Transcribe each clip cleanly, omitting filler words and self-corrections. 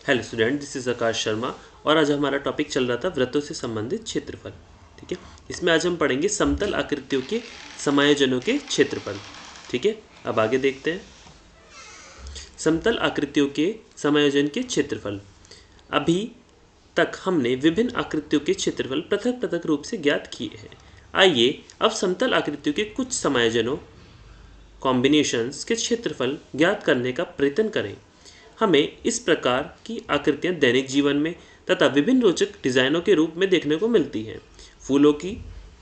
Hello student, this is आकाश शर्मा और आज हमारा टॉपिक चल रहा था वृत्तों से संबंधित क्षेत्रफल। ठीक है, इसमें आज हम पढ़ेंगे समतल आकृतियों के समायोजनों के क्षेत्रफल। ठीक है, अब आगे देखते हैं समतल आकृतियों के समायोजन के क्षेत्रफल। अभी तक हमने विभिन्न आकृतियों के क्षेत्रफल पृथक पृथक रूप से ज्ञात किए हैं। आइए अब समतल आकृतियों के कुछ समायोजनों कॉम्बिनेशंस के क्षेत्रफल ज्ञात करने का प्रयत्न करें। हमें इस प्रकार की आकृतियां दैनिक जीवन में तथा विभिन्न रोचक डिज़ाइनों के रूप में देखने को मिलती हैं। फूलों की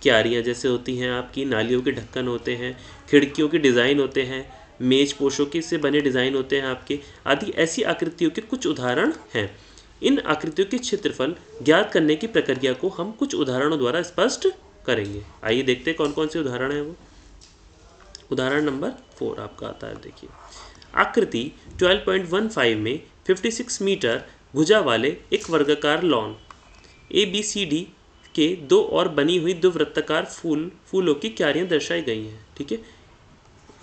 क्यारियां जैसे होती हैं, आपकी नालियों के ढक्कन होते हैं, खिड़कियों के डिज़ाइन होते हैं, मेज पोशों के से बने डिज़ाइन होते हैं आपके, आदि ऐसी आकृतियों के कुछ उदाहरण हैं। इन आकृतियों के क्षेत्रफल ज्ञात करने की प्रक्रिया को हम कुछ उदाहरणों द्वारा स्पष्ट करेंगे। आइए देखते हैं कौन कौन से उदाहरण हैं वो। उदाहरण नंबर 4 आपका आता है, देखिए आकृति 12.15 में 56 मीटर भुजा वाले एक वर्गाकार लॉन ABCD के दो और बनी हुई दो वृत्ताकार फूलों की क्यारियां दर्शाई गई हैं। ठीक है,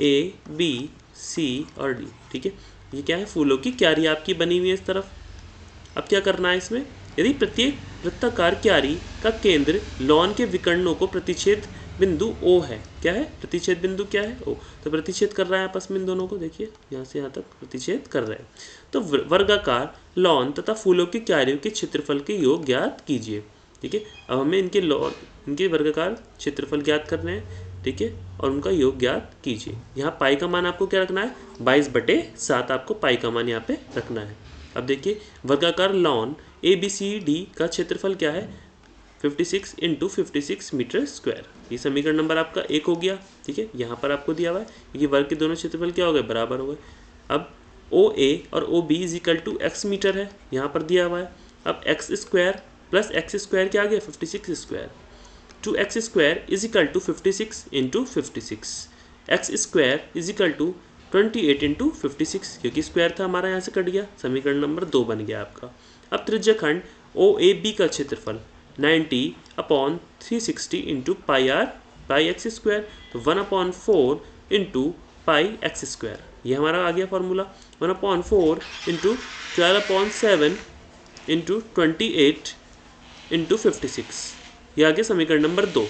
A, B, C और D। ठीक है, ये क्या है, फूलों की क्यारी आपकी बनी हुई है इस तरफ। अब क्या करना है इसमें, यदि प्रत्येक वृत्ताकार क्यारी का केंद्र लॉन के विकर्णों को प्रतिच्छेद बिंदु O है। क्या है, प्रतिच्छेद बिंदु क्या है, O। तो प्रतिच्छेद कर रहा है आपस में इन दोनों को, देखिए यहाँ से यहाँ तक प्रतिच्छेद कर रहे हैं। तो वर्गाकार लॉन तथा फूलों की क्यारियों के क्षेत्रफल के योग ज्ञात कीजिए। ठीक है, अब हमें इनके वर्गाकार क्षेत्रफल ज्ञात करने हैं। ठीक है, और उनका योग ज्ञात कीजिए। यहाँ पाई का मान आपको क्या रखना है, 22/7 आपको पाई का मान यहाँ पे रखना है। अब देखिए वर्गाकार लॉन ABCD का क्षेत्रफल क्या है, 56 × 56 मीटर स्क्वायर। ये समीकरण नंबर आपका 1 हो गया। ठीक है, यहाँ पर आपको दिया हुआ है कि वर्ग के दोनों क्षेत्रफल क्या हो गए, बराबर हो गए। अब OA और OB = x मीटर है, यहाँ पर दिया हुआ है। अब x square plus x square क्या आ गया, 56 square. 2x square = 56 × 56। x square = 28 × 56, क्योंकि स्क्वायर था हमारा यहाँ से कट गया, समीकरण नंबर 2 बन गया आपका। अब त्रिज्यखंड OAB का क्षेत्रफल 90/360 × πr πx स्क्वायर, तो 1/4 × πx स्क्वायर। ये हमारा आ गया फॉर्मूला। 1/4 × 12/7 × 28 × 56, ये आ गया समीकरण नंबर 2।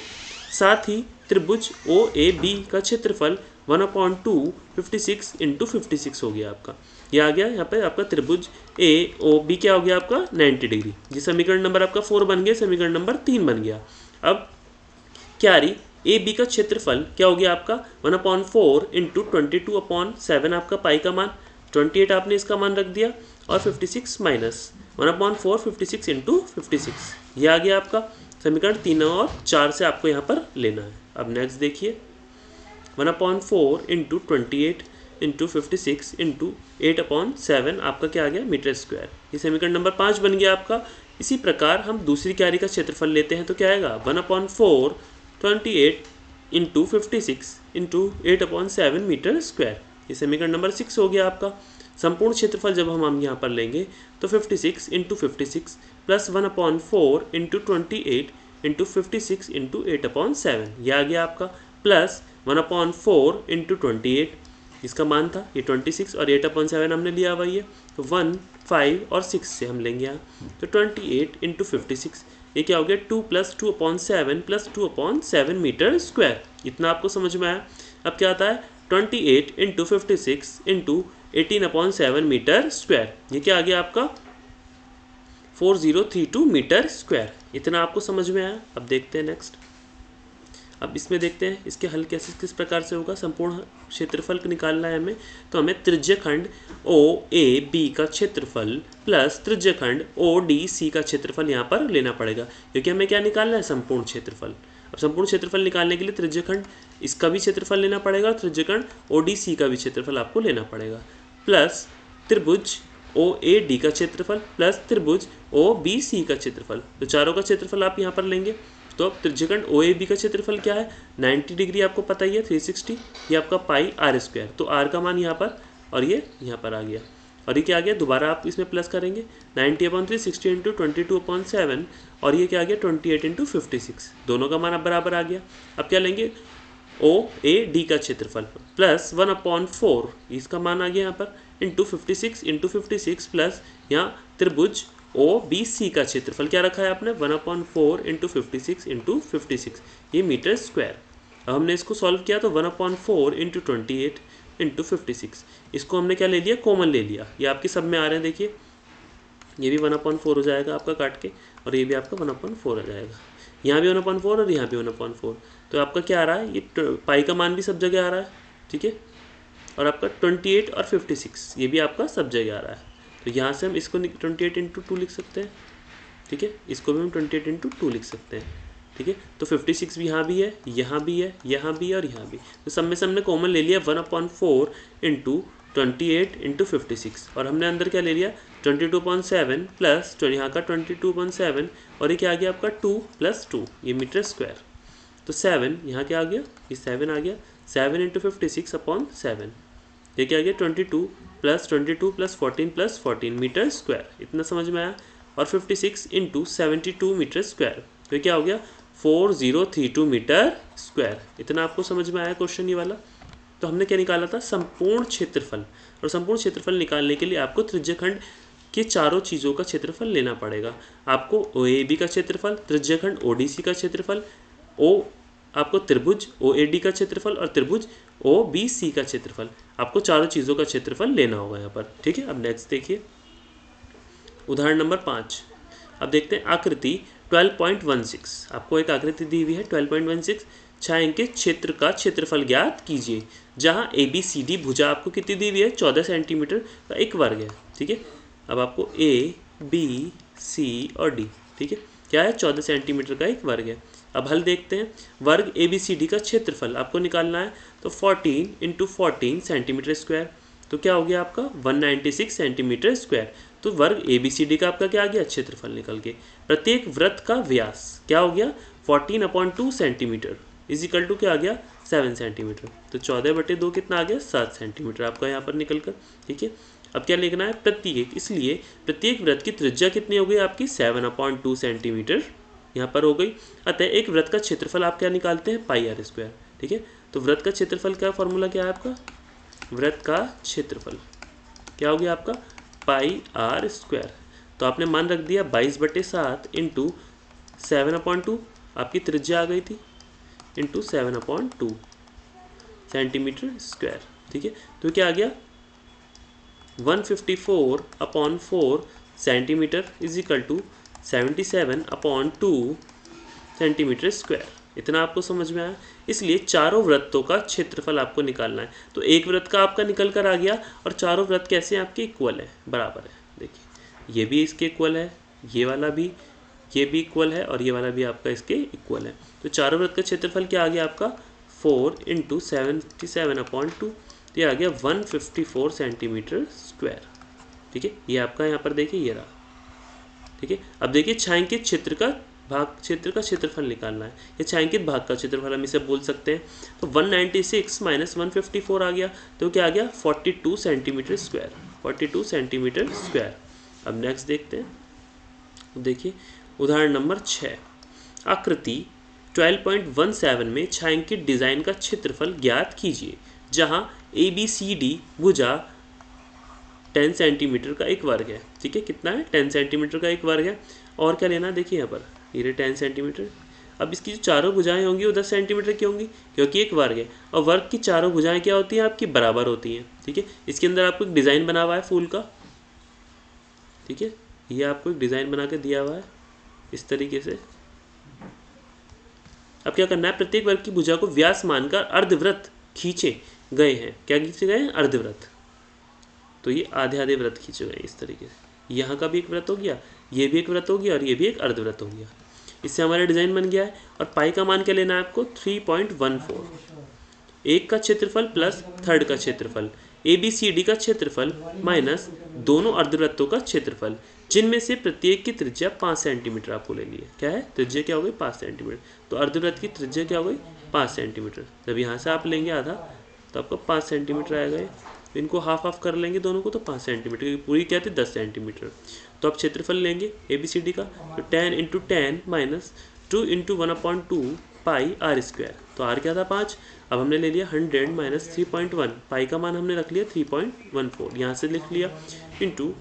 साथ ही त्रिभुज OAB का क्षेत्रफल 1/2 56 × 56 हो गया आपका। ये आ गया यहाँ पे आपका त्रिभुज AOB क्या हो गया आपका, 90 डिग्री। ये समीकरण नंबर आपका 4 बन गया, समीकरण नंबर 3 बन गया। अब क्यारी AB का क्षेत्रफल क्या हो गया आपका, 1/4 × 22/7 आपका पाई का मान, 28 आपने इसका मान रख दिया, और 56 माइनस 1/4 56 × 56, ये आ गया आपका समीकरण 3 और 4 से आपको यहाँ पर लेना है। अब नेक्स्ट देखिए 1/4 × 28 × 56 × 8/7 आपका क्या आ गया, मीटर स्क्वायर। ये समीकरण नंबर 5 बन गया आपका। इसी प्रकार हम दूसरी क्यारी का क्षेत्रफल लेते हैं तो क्या आएगा, 1/4 28 × 56 × 8/7 मीटर स्क्वायर। ये समीकरण नंबर 6 हो गया आपका। संपूर्ण क्षेत्रफल जब हम यहाँ पर लेंगे तो 56 × 56 प्लस 1/4 × 28 × 56 × 8/7, यह आ गया आपका, प्लस 1/4 × 28, इसका मान था ये 26 और 8/7 हमने लिया हुआ ये, तो 1, 5 और 6 से हम लेंगे यहाँ, तो 28 × 56, ये क्या हो गया, 2 + 2/7 + 2/7 मीटर स्क्वायर। इतना आपको समझ में आया। अब क्या आता है, 28 × 56 × 18/7 मीटर स्क्वायर, ये क्या आ गया आपका, 4032 मीटर स्क्वायर। इतना आपको समझ में आया। अब देखते हैं नेक्स्ट। अब इसमें देखते हैं इसके हल कैसे किस प्रकार से होगा। संपूर्ण क्षेत्रफल निकालना है हमें, तो हमें त्रिज्यखंड OAB का क्षेत्रफल प्लस त्रिज्यखंड ODC का क्षेत्रफल यहाँ पर लेना पड़ेगा, क्योंकि हमें क्या निकालना है, संपूर्ण क्षेत्रफल। अब संपूर्ण क्षेत्रफल निकालने के लिए त्रिज्यखंड इसका भी क्षेत्रफल लेना पड़ेगा, त्रिज्यखंड ODC का भी क्षेत्रफल आपको लेना पड़ेगा, प्लस त्रिभुज OAD का क्षेत्रफल प्लस त्रिभुज OBC का क्षेत्रफल। तो चारों का क्षेत्रफल आप यहाँ पर लेंगे। तो अब त्रिज्यखंड OAB का क्षेत्रफल क्या है, 90 डिग्री आपको पता ही है, 360, ये आपका पाई r स्क्वायर। तो r का मान यहाँ पर और ये यहाँ पर आ गया, और ये क्या आ गया, दोबारा आप इसमें प्लस करेंगे, 90/360 × 22/7, और ये क्या आ गया, 28 × 56, दोनों का मान अब बराबर आ गया। अब क्या लेंगे, OAD का क्षेत्रफल प्लस 1/4, इसका मान आ गया यहाँ पर इंटू 56 प्लस यहाँ त्रिभुज ओ बी सी का क्षेत्रफल क्या रखा है आपने 1/4 इंटू 56 ये मीटर स्क्वायर। अब हमने इसको सॉल्व किया तो 1/4 इंटू 28 इंटू 56 इसको हमने क्या ले लिया कॉमन ले लिया। ये आपके सब में आ रहे हैं देखिए, ये भी 1/4 हो जाएगा आपका काट के और ये भी आपका 1/4 आ जाएगा, यहाँ भी 1/4 और यहाँ भी 1/4। तो आपका क्या आ रहा है, ये पाई का मान भी सब जगह आ रहा है, ठीक है। और आपका 28 और 56 ये भी आपका सब जगह आ रहा है। तो यहाँ से हम इसको 28 इंटू 2 लिख सकते हैं, ठीक है। इसको भी हम 28 इंटू 2 लिख सकते हैं, ठीक है। तो 56 भी यहाँ भी है, यहाँ भी है, यहाँ भी है और यहाँ भी। तो सब में से हमने कॉमन ले लिया 1/4 इंटू 28 इंटू 56 और हमने अंदर क्या ले लिया 22.7 प्लस यहाँ का 22.7 और ये क्या आ गया आपका 2 + 2 ये मीटर स्क्वायर। तो 7 यहाँ क्या आ गया, ये 7 आ गया, 7 इंटू 56/7 ये क्या आ गया 22 + 14 मीटर स्क्वायर, इतना समझ में आया। और 56 इंटू 72 मीटर स्क्वायर तो ये क्या हो गया 4032 मीटर स्क्वायर, इतना आपको समझ में आया क्वेश्चन ये वाला। तो हमने क्या निकाला था संपूर्ण क्षेत्रफल, और संपूर्ण क्षेत्रफल निकालने के लिए आपको त्रिज्यखंड के चारों चीज़ों का क्षेत्रफल लेना पड़ेगा। आपको OAB का क्षेत्रफल, त्रिज्यखंड ODC का क्षेत्रफल, आपको त्रिभुज OAD का क्षेत्रफल और त्रिभुज OBC का क्षेत्रफल, आपको चारों चीज़ों का क्षेत्रफल लेना होगा यहाँ पर, ठीक है। अब नेक्स्ट देखिए उदाहरण नंबर 5। अब देखते हैं आकृति 12.16, आपको एक आकृति दी हुई है 12.16, छायांकित क्षेत्र का क्षेत्रफल ज्ञात कीजिए, जहाँ ABCD भुजा आपको कितनी दी हुई है 14 सेंटीमीटर का एक वर्ग है, ठीक है। अब आपको ABC और D, ठीक है, क्या है 14 सेंटीमीटर का एक वर्ग है। अब हल देखते हैं, वर्ग ABCD का क्षेत्रफल आपको निकालना है तो 14 इंटू 14 सेंटीमीटर स्क्वायर, तो क्या हो गया आपका 196 सेंटीमीटर स्क्वायर। तो वर्ग ABCD का आपका क्या आ गया क्षेत्रफल निकल के। प्रत्येक वृत्त का व्यास क्या हो गया 14/2 सेंटीमीटर इज इक्वल टू क्या आ गया 7 सेंटीमीटर। तो 14/2 कितना आ गया 7 सेंटीमीटर आपका यहाँ पर निकल कर, ठीक है। अब क्या लिखना है प्रत्येक, इसलिए प्रत्येक वृत्त की त्रिज्या कितनी हो गई आपकी 7/2 सेंटीमीटर यहाँ पर हो गई। अतः एक वृत्त का क्षेत्रफल आप क्या निकालते हैं πr², ठीक है। तो वृत्त का क्षेत्रफल का फॉर्मूला क्या है आपका, वृत्त का क्षेत्रफल क्या हो गया आपका πr²। तो आपने मान रख दिया 22/7 इंटू 7/2 आपकी त्रिज्या आ गई थी इंटू 7/2 सेंटीमीटर स्क्वायर, ठीक है। तो क्या आ गया 154/4 centimetre is equal to 77/2 centimetre square, इतना आपको समझ में आया। इसलिए चारों वृत्तों का क्षेत्रफल आपको निकालना है। तो एक वृत्त का आपका निकल कर आ गया और चारों वृत्त कैसे आपके इक्वल है, बराबर है। देखिए ये भी इसके इक्वल है, ये वाला भी, ये भी इक्वल है और ये वाला भी आपका इसके इक्वल है। तो चारों वृत्त का क्षेत्रफल क्या आ गया आपका 4 इंटू 77/2, तो ये आ गया 154 सेंटीमीटर स्क्वायर, ठीक है। ये आपका यहाँ पर देखिए ये रहा, ठीक है। अब देखिए छायांकित क्षेत्र का क्षेत्र का क्षेत्रफल निकालना है, या छायांकित भाग का क्षेत्रफल हम इसे बोल सकते हैं। तो 196 माइनस 154 आ गया, तो क्या आ गया 42 सेंटीमीटर स्क्वायर, 42 सेंटीमीटर स्क्वायर। अब नेक्स्ट देखते हैं, देखिए उदाहरण नंबर 6। आकृति 12.17 में छायांकित डिजाइन का क्षेत्रफल ज्ञात कीजिए, जहां ABCD भुजा 10 सेंटीमीटर का एक वर्ग है, ठीक है। कितना है 10 सेंटीमीटर का एक वर्ग है। और क्या लेना है देखिए यहाँ पर ये 10 सेंटीमीटर। अब इसकी जो चारों भुजाएं होंगी वो 10 सेंटीमीटर की होंगी क्योंकि एक वर्ग है, और वर्ग की चारों भुजाएं क्या होती हैं आपकी बराबर होती हैं, ठीक है। इसके अंदर आपको एक डिज़ाइन बना हुआ है फूल का, ठीक है। ये आपको एक डिज़ाइन बना के दिया हुआ है इस तरीके से। अब क्या करना है, प्रत्येक वर्ग की भुजा को व्यास मानकर अर्धवृत्त खींचे गए हैं। क्या खींचे गए हैं अर्धवृत्त, तो ये आधे आधे वृत्त खींचे गए इस तरीके से। यहाँ का भी एक वृत्त हो गया, ये भी एक वृत्त हो गया और ये भी एक अर्धवृत्त हो गया। इससे हमारा डिजाइन बन गया है। और पाई का मान क्या लेना है आपको 3.14, एक का क्षेत्रफल प्लस थर्ड का क्षेत्रफल, ABCD का क्षेत्रफल माइनस दोनों अर्धवृत्तों का क्षेत्रफल, जिनमें से प्रत्येक की त्रिज्या 5 सेंटीमीटर आपको ले ली है। क्या है त्रिज्या क्या हो गई 5 सेंटीमीटर, तो अर्धवृत्त की त्रिज्या क्या हो गई 5 सेंटीमीटर। जब यहाँ से आप लेंगे आधा तो आपको 5 सेंटीमीटर आएगा। इनको हाफ हाफ कर लेंगे दोनों को तो 5 सेंटीमीटर की पूरी क्या थी 10 सेंटीमीटर। तो आप क्षेत्रफल लेंगे ABCD का, तो 10 into 10 minus 2 into 1/2 pi r square. तो आर क्या था 5, अब हमने ले लिया 100 माइनस 3.1, पाई का मान हमने रख लिया 3.14, यहाँ से लिख लिया इंटू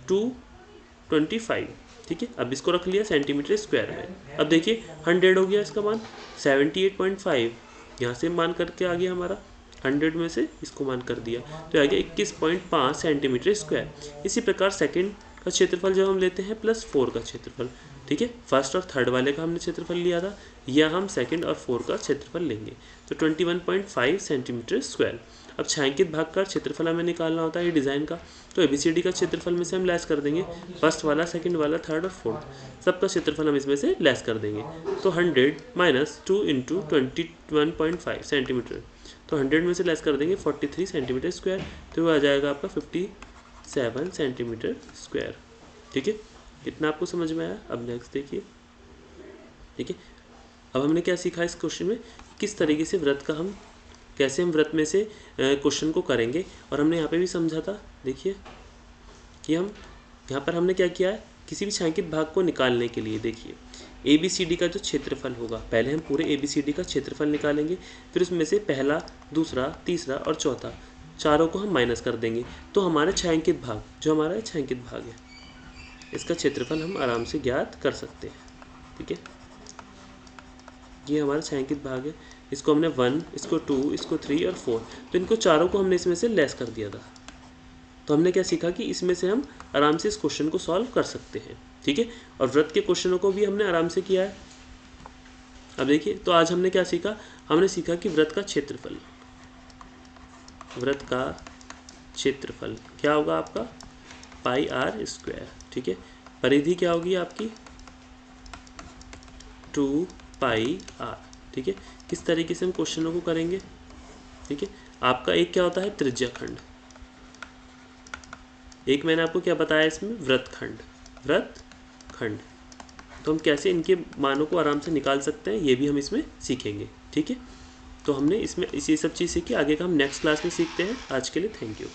225, ठीक है। अब इसको रख लिया सेंटीमीटर स्क्वायर में। अब देखिए 100 हो गया इसका मान, 78.5 यहाँ से मान करके आ गया हमारा, 100 में से इसको मान कर दिया तो आ गया 21.5 सेंटीमीटर स्क्वायर। इसी प्रकार सेकंड का क्षेत्रफल जब हम लेते हैं प्लस 4 का क्षेत्रफल, ठीक है, फर्स्ट और थर्ड वाले का हमने क्षेत्रफल लिया था, या हम सेकंड और 4 का क्षेत्रफल लेंगे तो 21.5 सेंटीमीटर स्क्वायर। अब छायांकित भाग का क्षेत्रफल हमें निकालना होता है ये डिज़ाइन का, तो ABCD का क्षेत्रफल में से हम लेस कर देंगे, फर्स्ट वाला, सेकंड वाला, थर्ड और फोर्थ सबका क्षेत्रफल हम इसमें से लेस कर देंगे। तो 100 माइनस 2 इंटू 21.5 सेंटीमीटर, तो 100 में से लेस कर देंगे 43 सेंटीमीटर स्क्वायर, तो वो आ जाएगा आपका 57 सेंटीमीटर स्क्वायर, ठीक है। कितना आपको समझ में आया? अब नेक्स्ट देखिए, ठीक है। अब हमने क्या सीखा इस क्वेश्चन में, किस तरीके से व्रत का हम कैसे हम व्रत में से क्वेश्चन को करेंगे, और हमने यहाँ पे भी समझा था, देखिए कि हम यहाँ पर हमने क्या किया है, किसी भी छायांकित भाग को निकालने के लिए देखिए ABCD का जो क्षेत्रफल होगा, पहले हम पूरे ABCD का क्षेत्रफल निकालेंगे, फिर उसमें से पहला, दूसरा, तीसरा और चौथा चारों को हम माइनस कर देंगे, तो हमारे छायांकित भाग, जो हमारा छायांकित भाग है, इसका क्षेत्रफल हम आराम से ज्ञात कर सकते हैं, ठीक है। ये हमारा छायांकित भाग है, इसको हमने 1, इसको 2, इसको 3 और 4, तो इनको चारों को हमने इसमें से लेस कर दिया था। तो हमने क्या सीखा कि इसमें से हम आराम से इस क्वेश्चन को सॉल्व कर सकते हैं, ठीक है। और व्रत के क्वेश्चनों को भी हमने आराम से किया है। अब देखिए, तो आज हमने क्या सीखा, हमने सीखा कि व्रत का क्षेत्रफल, व्रत का क्षेत्रफल क्या होगा आपका, पाई आर स्क्वायर, ठीक है। परिधि क्या होगी आपकी 2 पाई आर, ठीक है। किस तरीके से हम क्वेश्चनों को करेंगे, ठीक है। आपका एक क्या होता है त्रिज्या खंड, एक मैंने आपको क्या बताया इसमें व्रत खंड, व्रत खंड, तो हम कैसे इनके मानों को आराम से निकाल सकते हैं ये भी हम इसमें सीखेंगे, ठीक है। तो हमने इसमें इसी सब चीज़ सीखी, आगे का हम नेक्स्ट क्लास में सीखते हैं। आज के लिए थैंक यू।